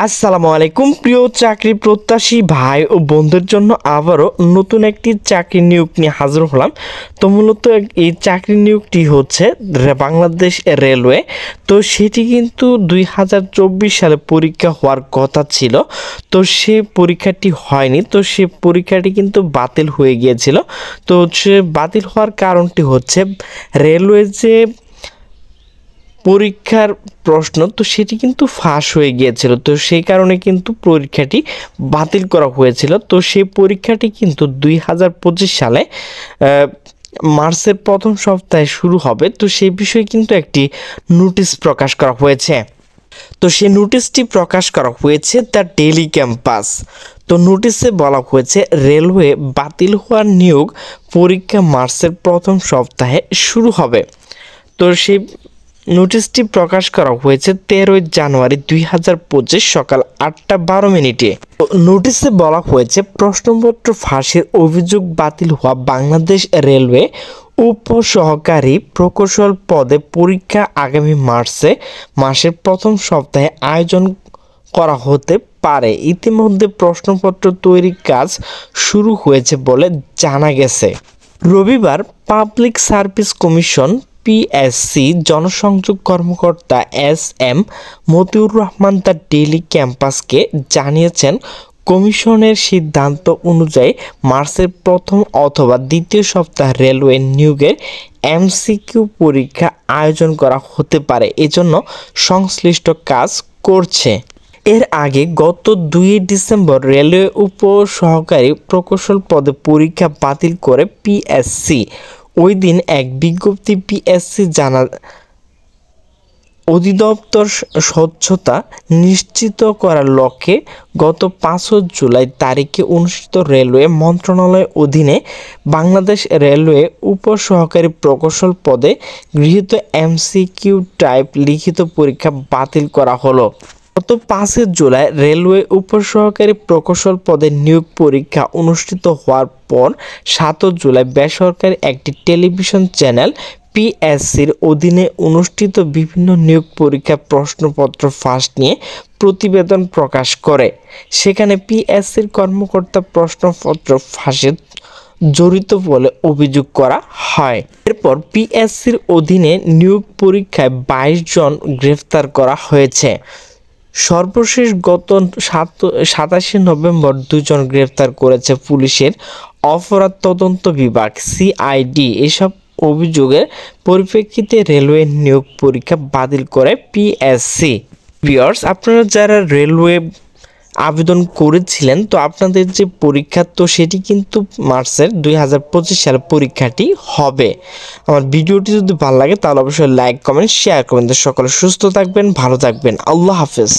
আসসালামু আলাইকুম প্রিয় চাকরি প্রত্যাশী ভাই ও বন্ধুদের জন্য আবারও নতুন একটি চাকরি নিয়োগ নিয়ে হাজির হলাম। তো মূলত এই চাকরি নিয়োগটি হচ্ছে বাংলাদেশ রেলওয়ে। তো সেটি কিন্তু 2024 সালে পরীক্ষা হওয়ার কথা ছিল, তো সে পরীক্ষাটি হয়নি। তো সে পরীক্ষাটি কিন্তু বাতিল হয়ে গিয়েছিল। তো সে বাতিল হওয়ার কারণটি হচ্ছে রেলওয়ে যে পরীক্ষার প্রশ্ন তো সেটি কিন্তু ফাঁস হয়ে গিয়েছিল, তো সেই কারণে কিন্তু পরীক্ষাটি বাতিল করা হয়েছিল। তো সেই পরীক্ষাটি কিন্তু 2025 সালে মার্চের প্রথম সপ্তাহে শুরু হবে। তো সেই বিষয়ে কিন্তু একটি নোটিশ প্রকাশ করা হয়েছে। তো সেই নোটিশটি প্রকাশ করা হয়েছে দ্য ডেইলি ক্যাম্পাস। তো নোটিশে বলা হয়েছে রেলওয়ে বাতিল হওয়ার নিয়োগ পরীক্ষা মার্চের প্রথম সপ্তাহে শুরু হবে। তো সেই নোটিশটি প্রকাশ করা হয়েছে 13 জানুয়ারি 2025 সকাল 8:12। নোটিশে বলা হয়েছে প্রশ্নপত্র ফাঁসের অভিযোগ বাতিল হওয়া বাংলাদেশ রেলওয়ে উপসহকারী প্রকৌশল পদে পরীক্ষা আগামী মাসের প্রথম সপ্তাহে আয়োজন করা হতে পারে। ইতিমধ্যে প্রশ্নপত্র তৈরির কাজ শুরু হয়েছে বলে জানা গেছে। রবিবার পাবলিক সার্ভিস কমিশন পিএসসি জনসংযোগ কর্মকর্তা S M. Motiur Rahman the daily ক্যাম্পাসকে জানিয়েছেন, কমিশনের সিদ্ধান্ত অনুযায়ী মার্চের প্রথম অথবা দ্বিতীয় সপ্তাহে রেলওয়ে নিয়োগের এমসিকিউ পরীক্ষা আয়োজন করা হতে পারে, এজন্য সংশ্লিষ্ট কাজ করছে। এর আগে গত 2 ডিসেম্বর রেলওয়ে উপসহকারী প্রকৌশল পদে পরীক্ষা বাতিল করে পিএসসি। ওই দিন এক বিজ্ঞপ্তি পিএসসি জানা অধিদপ্তর স্বচ্ছতা নিশ্চিত করার লক্ষ্যে গত 5 জুলাই তারিখে অনুষ্ঠিত রেলওয়ে মন্ত্রণালয়ের অধীনে বাংলাদেশ রেলওয়ে উপসহকারী প্রকৌশল পদে গৃহীত এমসিকিউ টাইপ লিখিত পরীক্ষা বাতিল করা হলো। গত 5 জুলাই রেলওয়ে উপসহকারী প্রকৌশল পদে নিয়োগ পরীক্ষা অনুষ্ঠিত হওয়ার পর 7 জুলাই বেসরকারি একটি টেলিভিশন চ্যানেল পিএসসির অধীনে অনুষ্ঠিত বিভিন্ন নিয়োগ পরীক্ষা প্রশ্নপত্র ফাঁস নিয়ে প্রতিবেদন প্রকাশ করে। সেখানে পিএসসির কর্মকর্তা প্রশ্নপত্র ফাঁসে জড়িত বলে অভিযোগ করা হয়। এরপর পিএসসির অধীনে নিয়োগ পরীক্ষায় 22 জন গ্রেফতার করা হয়েছে। সর্বশেষ গত 27 নভেম্বর 2 জন গ্রেফতার করেছে পুলিশের অপরাধ তদন্ত বিভাগ সিআইডি। এসব অভিযোগের পরিপ্রেক্ষিতে রেলওয়ে নিয়োগ পরীক্ষা বাতিল করে পিএসসি। ভিউয়ার্স, আপনারা যারা রেলওয়ে আবেদন করেছিলেন, তো আপনাদের যে পরীক্ষা তো সেটি কিন্তু মার্চের 2025 সালে পরীক্ষাটি হবে। আমার ভিডিওটি যদি ভালো লাগে তাহলে অবশ্যই লাইক কমেন্ট শেয়ার করবেন। সকলে সুস্থ থাকবেন, ভালো থাকবেন। আল্লাহ হাফেজ।